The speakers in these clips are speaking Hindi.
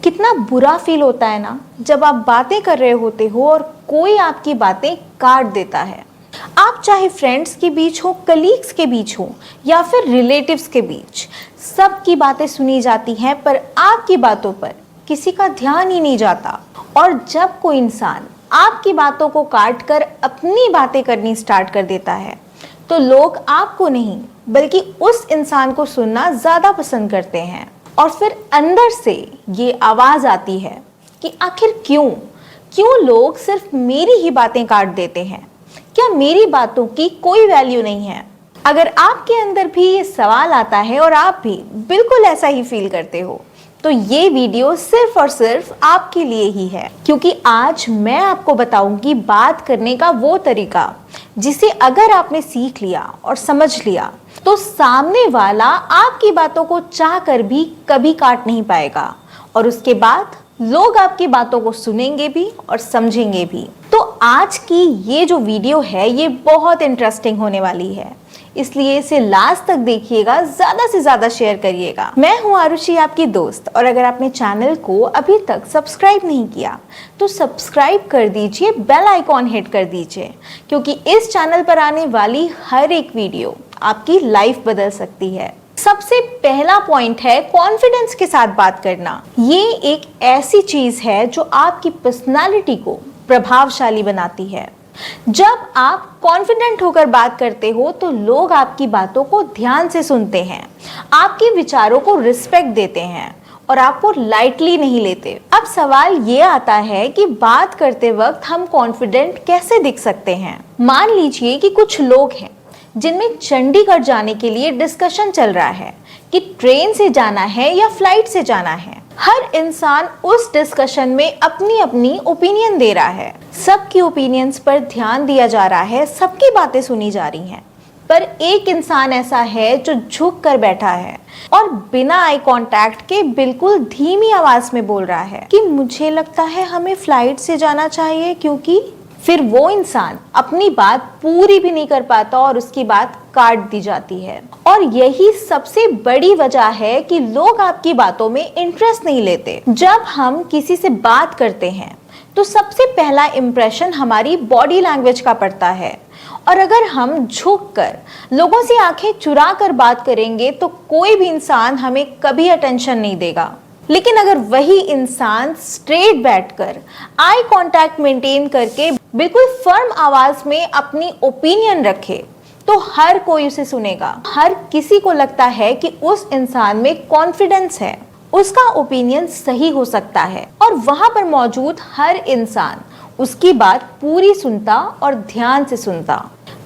कितना बुरा फील होता है ना जब आप बातें कर रहे होते हो और कोई आपकी बातें काट देता है। आप चाहे फ्रेंड्स के बीच हो, कलीग्स के बीच हो या फिर रिलेटिव्स के बीच, सबकी बातें सुनी जाती हैं पर आपकी बातों पर किसी का ध्यान ही नहीं जाता। और जब कोई इंसान आपकी बातों को काट कर अपनी बातें करनी स्टार्ट कर देता है तो लोग आपको नहीं बल्कि उस इंसान को सुनना ज़्यादा पसंद करते हैं। और फिर अंदर से ये आवाज़ आती है कि आखिर क्यों लोग सिर्फ मेरी ही बातें काट देते हैं? क्या मेरी बातों की कोई वैल्यू नहीं है? अगर आपके अंदर भी ये सवाल आता है और आप भी बिल्कुल ऐसा ही फील करते हो तो ये वीडियो सिर्फ और सिर्फ आपके लिए ही है, क्योंकि आज मैं आपको बताऊंगी बात करने का वो तरीका जिसे अगर आपने सीख लिया और समझ लिया तो सामने वाला आपकी बातों को चाहकर भी कभी काट नहीं पाएगा और उसके बाद लोग आपकी बातों को सुनेंगे भी और समझेंगे भी। तो आज की ये जो वीडियो है ये बहुत इंटरेस्टिंग होने वाली है, इसलिए इसे लास्ट तक देखिएगा, ज्यादा से ज्यादा शेयर करिएगा। मैं हूं आरुषि, आपकी दोस्त, और अगर आपने चैनल को अभी तक सब्सक्राइब नहीं किया तो सब्सक्राइब कर दीजिए, बेल आइकॉन हिट कर दीजिए, क्योंकि इस चैनल पर आने वाली हर एक वीडियो आपकी लाइफ बदल सकती है। सबसे पहला पॉइंट है कॉन्फिडेंस के साथ बात करना। ये एक ऐसी चीज है जो आपकी पर्सनालिटी को प्रभावशाली बनाती है। जब आप कॉन्फिडेंट होकर बात करते हो तो लोग आपकी बातों को ध्यान से सुनते हैं, आपके विचारों को रिस्पेक्ट देते हैं और आपको लाइटली नहीं लेते। अब सवाल ये आता है कि बात करते वक्त हम कॉन्फिडेंट कैसे दिख सकते हैं? मान लीजिए कि कुछ लोग हैं जिनमें चंडीगढ़ जाने के लिए डिस्कशन चल रहा है कि ट्रेन से जाना है या फ्लाइट से जाना है। हर इंसान उस डिस्कशन में अपनी अपनी ओपिनियन दे रहा है, सबकी ओपिनियंस पर ध्यान दिया जा रहा है, सबकी बातें सुनी जा रही हैं। पर एक इंसान ऐसा है जो झुक कर बैठा है और बिना आई कांटेक्ट के बिल्कुल धीमी आवाज में बोल रहा है कि मुझे लगता है हमें फ्लाइट से जाना चाहिए, क्योंकि फिर वो इंसान अपनी बात पूरी भी नहीं कर पाता और उसकी बात काट दी जाती है। और यही सबसे बड़ी वजह है कि लोग आपकी बातों में इंटरेस्ट नहीं लेते। जब हम किसी से बात करते हैं तो सबसे पहला इंप्रेशन हमारी बॉडी लैंग्वेज का पड़ता है, और अगर हम झुककर लोगों से आंखें चुरा कर बात करेंगे तो कोई भी इंसान हमें कभी अटेंशन नहीं देगा। लेकिन अगर वही इंसान स्ट्रेट बैठकर आई कांटेक्ट मेंटेन करके बिल्कुल फर्म आवाज में अपनी ओपिनियन रखे तो हर कोई उसे सुनेगा। हर किसी को लगता है कि उस इंसान में कॉन्फिडेंस है, उसका ओपिनियन सही हो सकता है और वहां पर मौजूद हर इंसान उसकी बात पूरी सुनता और ध्यान से सुनता।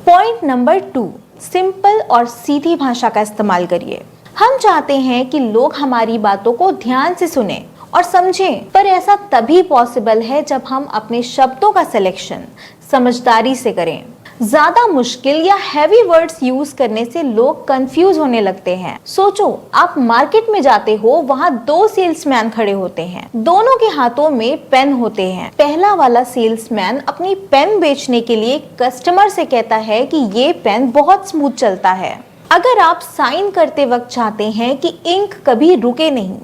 पॉइंट नंबर 2, सिंपल और सीधी भाषा का इस्तेमाल करिए। हम चाहते हैं कि लोग हमारी बातों को ध्यान से सुनें और समझें, पर ऐसा तभी पॉसिबल है जब हम अपने शब्दों का सिलेक्शन समझदारी से करें। ज्यादा मुश्किल या हैवी वर्ड्स यूज करने से लोग कंफ्यूज होने लगते हैं। सोचो, आप मार्केट में जाते हो, वहाँ 2 सेल्समैन खड़े होते हैं, दोनों के हाथों में पेन होते हैं। पहला वाला सेल्समैन अपनी पेन बेचने के लिए कस्टमर से कहता है कि ये पेन बहुत स्मूथ चलता है। अगर आप साइन करते वक्त चाहते हैं कि इंक कभी रुके नहीं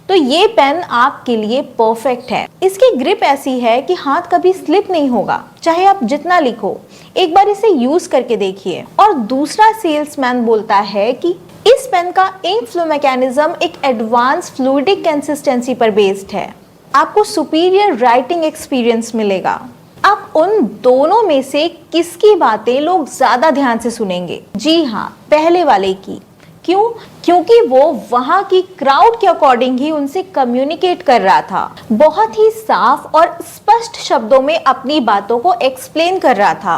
तो ये पेन आपके लिए परफेक्ट है। इसकी ग्रिप ऐसी है कि हाथ कभी स्लिप नहीं होगा, चाहे आप जितना लिखो। एक बार इसे यूज करके देखिए। और दूसरा सेल्समैन बोलता है कि इस पेन का इंक फ्लो मैकेनिज्म एक एडवांस फ्लूइडिक कंसिस्टेंसी पर बेस्ड है, आपको सुपीरियर राइटिंग एक्सपीरियंस मिलेगा। अब उन दोनों में से किसकी बातें लोग ज्यादा ध्यान से सुनेंगे? जी हाँ, पहले वाले की। क्यों? क्योंकि वो वहां की क्राउड के अकॉर्डिंग ही उनसे कम्युनिकेट कर रहा था, बहुत ही साफ और स्पष्ट शब्दों में अपनी बातों को एक्सप्लेन कर रहा था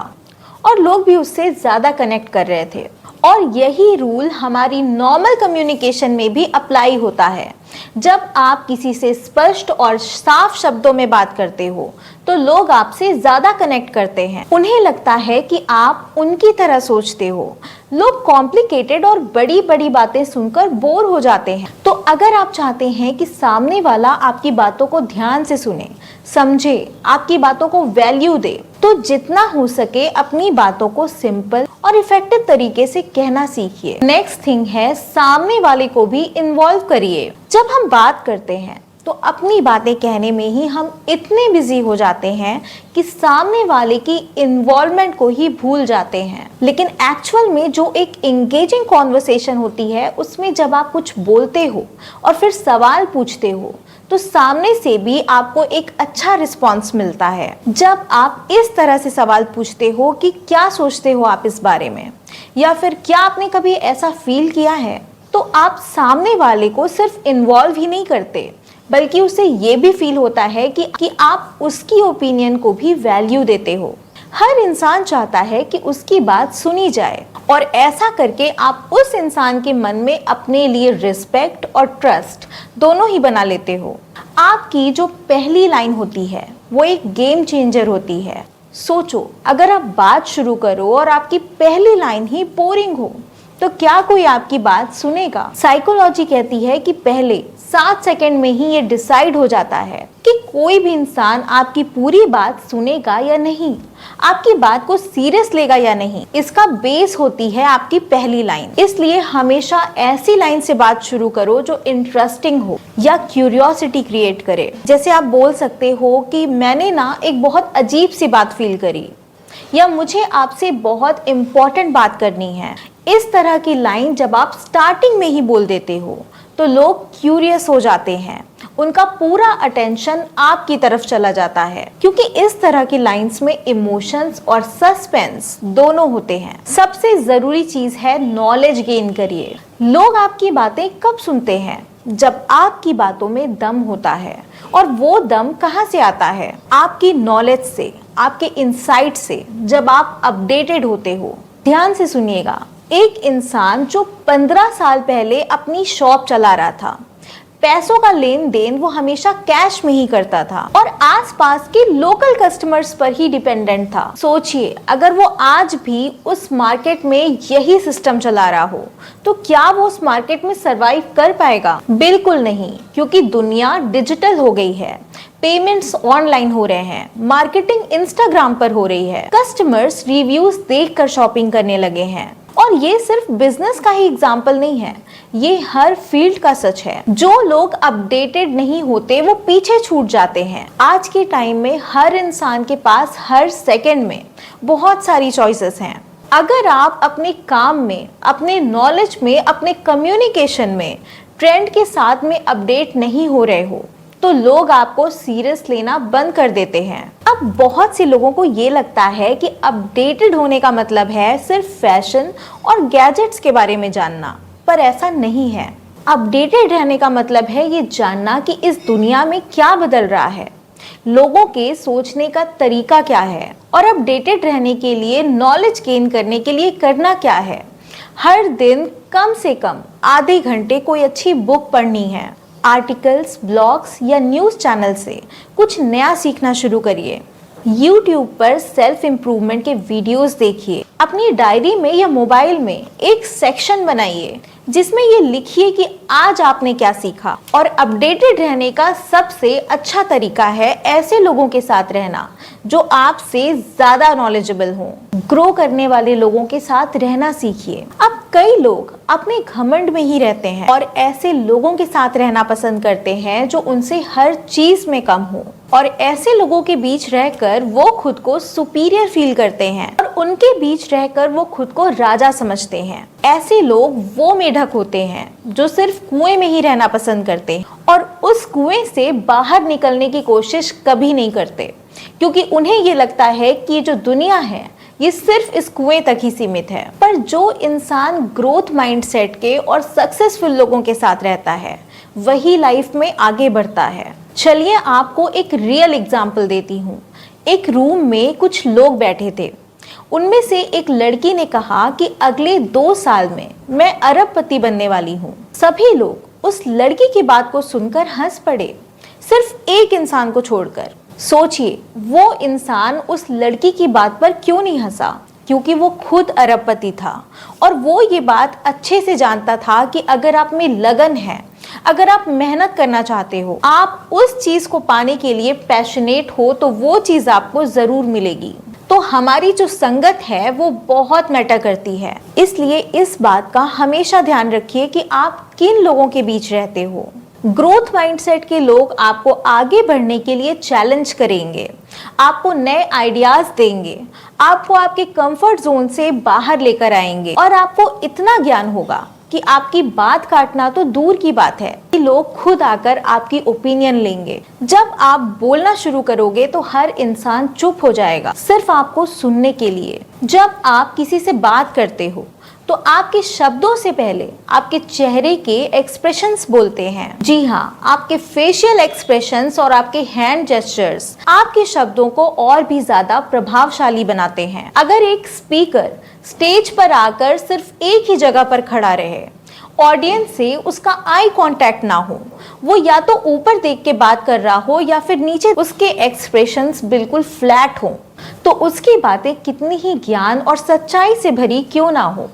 और लोग भी उससे ज्यादा कनेक्ट कर रहे थे। और यही रूल हमारी नॉर्मल कम्युनिकेशन में भी अप्लाई होता है। जब आप किसी से स्पष्ट और साफ शब्दों में बात करते हो तो लोग आपसे ज्यादा कनेक्ट करते हैं, उन्हें लगता है कि आप उनकी तरह सोचते हो। लोग कॉम्प्लिकेटेड और बड़ी बड़ी बातें सुनकर बोर हो जाते हैं। तो अगर आप चाहते हैं कि सामने वाला आपकी बातों को ध्यान से सुने, समझे, आपकी बातों को वैल्यू दे, तो जितना हो सके अपनी बातों को सिंपल और इफेक्टिव तरीके से कहना सीखिए। नेक्स्ट थिंग है, सामने वाले को भी इन्वॉल्व करिए। जब हम बात करते हैं तो अपनी बातें कहने में ही हम इतने बिजी हो जाते हैं कि सामने वाले की इन्वॉल्वमेंट को ही भूल जाते हैं। लेकिन एक्चुअल में जो एक एंगेजिंग कॉन्वर्सेशन होती है, उसमें जब आप कुछ बोलते हो और फिर सवाल पूछते हो तो सामने से भी आपको एक अच्छा रिस्पॉन्स मिलता है। जब आप इस तरह से सवाल पूछते हो कि क्या सोचते हो आप इस बारे में, या फिर क्या आपने कभी ऐसा फील किया है, तो आप सामने वाले को सिर्फ इन्वॉल्व ही नहीं करते, बल्कि उसे ये भी फील होता है कि आप उसकी ओपिनियन को भी वैल्यू देते हो। हर इंसान चाहता है कि उसकी बात सुनी जाए, और ऐसा करके आप उस इंसान के मन में अपने लिए रिस्पेक्ट और ट्रस्ट दोनों ही बना लेते हो। आपकी जो पहली लाइन होती है वो एक गेम चेंजर होती है। सोचो, अगर आप बात शुरू करो और आपकी पहली लाइन ही बोरिंग हो तो क्या कोई आपकी बात सुनेगा? साइकोलॉजी कहती है कि पहले 7 सेकंड में ही ये डिसाइड हो जाता है कि कोई भी इंसान आपकी पूरी बात सुनेगा या नहीं, आपकी बात को सीरियस लेगा या नहीं। इसका बेस होती है आपकी पहली लाइन। इसलिए हमेशा ऐसी लाइन से बात शुरू करो जो इंटरेस्टिंग हो या क्यूरियोसिटी क्रिएट करे। जैसे आप बोल सकते हो कि मैंने ना एक बहुत अजीब सी बात फील करी, या मुझे आपसे बहुत इम्पोर्टेंट बात करनी है। इस तरह की लाइन जब आप स्टार्टिंग में ही बोल देते हो तो लोग क्यूरियस हो जाते हैं, उनका पूरा अटेंशन आपकी तरफ चला जाता है, क्योंकि इस तरह की लाइंस में इमोशंस और सस्पेंस दोनों होते हैं। सबसे जरूरी चीज है नॉलेज गेन करिए। लोग आपकी बातें कब सुनते हैं? जब आपकी बातों में दम होता है। और वो दम कहाँ से आता है? आपकी नॉलेज से, आपके इंसाइट से, जब आप अपडेटेड होते हो। ध्यान से सुनिएगा, एक इंसान जो 15 साल पहले अपनी शॉप चला रहा था, पैसों का लेन देन वो हमेशा कैश में ही करता था और आसपास के लोकल कस्टमर्स पर ही डिपेंडेंट था। सोचिए, अगर वो आज भी उस मार्केट में यही सिस्टम चला रहा हो तो क्या वो उस मार्केट में सरवाइव कर पाएगा? बिल्कुल नहीं, क्योंकि दुनिया डिजिटल हो गई है, पेमेंट्स ऑनलाइन हो रहे हैं, मार्केटिंग इंस्टाग्राम पर हो रही है, कस्टमर्स रिव्यूज देखकर शॉपिंग करने लगे हैं। और ये सिर्फ बिजनेस का ही एग्जाम्पल नहीं है, ये हर फील्ड का सच है। जो लोग अपडेटेड नहीं होते वो पीछे छूट जाते हैं। आज के टाइम में हर इंसान के पास हर सेकंड में बहुत सारी चॉइसेस हैं। अगर आप अपने काम में, अपने नॉलेज में, अपने कम्युनिकेशन में ट्रेंड के साथ में अपडेट नहीं हो रहे हो तो लोग आपको सीरियस लेना बंद कर देते हैं। अब बहुत से लोगों को ये लगता है कि अपडेटेड होने का मतलब है सिर्फ फैशन और गैजेट्स के बारे में जानना, पर ऐसा नहीं है। अपडेटेड रहने का मतलब है ये जानना कि इस दुनिया में क्या बदल रहा है, लोगों के सोचने का तरीका क्या है, और अपडेटेड रहने के लिए, नॉलेज गेन करने के लिए करना क्या है। हर दिन कम से कम आधे घंटे कोई अच्छी बुक पढ़नी है, आर्टिकल्स, ब्लॉग्स या न्यूज़ चैनल से कुछ नया सीखना शुरू करिए। YouTube पर सेल्फ इम्प्रूवमेंट के वीडियोस देखिए। अपनी डायरी में या मोबाइल में एक सेक्शन बनाइए जिसमें ये लिखिए कि आज आपने क्या सीखा। और अपडेटेड रहने का सबसे अच्छा तरीका है ऐसे लोगों के साथ रहना जो आपसे ज्यादा नॉलेजेबल हों। ग्रो करने वाले लोगों के साथ रहना सीखिए। अब कई लोग अपने घमंड में ही रहते हैं और ऐसे लोगों के साथ रहना पसंद करते हैं जो उनसे हर चीज में कम हो, और ऐसे लोगों के बीच रहकर वो खुद को सुपीरियर फील करते हैं और उनके बीच रहकर वो खुद को राजा समझते हैं। ऐसे लोग वो मेढक होते हैं जो सिर्फ कुएं में ही रहना पसंद करते हैं और उस कुएं से बाहर निकलने की कोशिश कभी नहीं करते, क्योंकि उन्हें ये लगता है कि जो दुनिया है ये सिर्फ इस कुएं तक ही सीमित है। पर जो इंसान ग्रोथ माइंडसेट के और सक्सेसफुल लोगों के साथ रहता है वही लाइफ में आगे बढ़ता है। चलिए आपको एक रियल एग्जाम्पल देती हूँ। एक रूम में कुछ लोग बैठे थे। उनमें से एक लड़की ने कहा कि अगले 2 साल में मैं अरबपति बनने वाली हूँ। सभी लोग उस लड़की की बात को सुनकर हंस पड़े, सिर्फ एक इंसान को छोड़कर। सोचिए, वो इंसान उस लड़की की बात पर क्यों नहीं हंसा? क्योंकि वो खुद अरबपति था और वो ये बात अच्छे से जानता था कि अगर आप में लगन है, अगर आप मेहनत करना चाहते हो, आप उस चीज को पाने के लिए पैशनेट हो, तो वो चीज आपको जरूर मिलेगी। तो हमारी जो संगत है वो बहुत मैटर करती है। इसलिए इस बात का हमेशा ध्यान रखिए कि आप किन लोगों के बीच रहते हो। ग्रोथ माइंडसेट के लोग आपको आगे बढ़ने के लिए चैलेंज करेंगे, आपको नए आइडियाज देंगे, आपको आपके कंफर्ट जोन से बाहर लेकर आएंगे और आपको इतना ज्ञान होगा कि आपकी बात काटना तो दूर की बात है कि लोग खुद आकर आपकी ओपिनियन लेंगे। जब आप बोलना शुरू करोगे तो हर इंसान चुप हो जाएगा सिर्फ आपको सुनने के लिए। जब आप किसी से बात करते हो तो आपके शब्दों से पहले आपके चेहरे के एक्सप्रेशंस बोलते हैं। जी हाँ, आपके फेशियल एक्सप्रेशंस और आपके हैंड जेस्चर्स आपके शब्दों को और भी ज्यादा प्रभावशाली बनाते हैं। अगर एक स्पीकर स्टेज पर आकर सिर्फ एक ही जगह पर खड़ा रहे, ऑडियंस से उसका आई कांटेक्ट ना हो, वो या तो ऊपर देख के बात कर रहा हो या फिर नीचे, उसके एक्सप्रेशंस बिल्कुल फ्लैट हो, तो उसकी बातें कितनी ही ज्ञान और सच्चाई से भरी क्यों ना हो,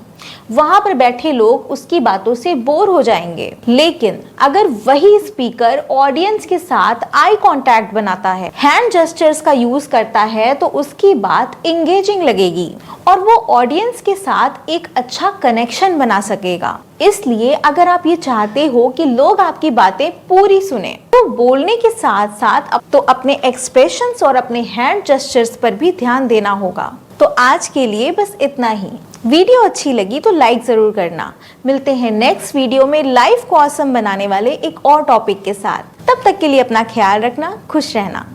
वहां पर बैठे लोग उसकी बातों से बोर हो जाएंगे। लेकिन अगर वही स्पीकर ऑडियंस के साथ आई कांटेक्ट बनाता है, हैंड जेस्चर्स का यूज करता है, तो उसकी बात एंगेजिंग लगेगी और वो ऑडियंस के साथ एक अच्छा कनेक्शन बना सकेगा। इसलिए अगर आप ये चाहते हो कि लोग आपकी बातें पूरी सुने, तो बोलने के साथ साथ तो अपने एक्सप्रेशंस और अपने हैंड जेस्चर्स पर भी ध्यान देना होगा। तो आज के लिए बस इतना ही। वीडियो अच्छी लगी तो लाइक जरूर करना। मिलते हैं नेक्स्ट वीडियो में लाइफ को ऑसम बनाने वाले एक और टॉपिक के साथ। तब तक के लिए अपना ख्याल रखना, खुश रहना।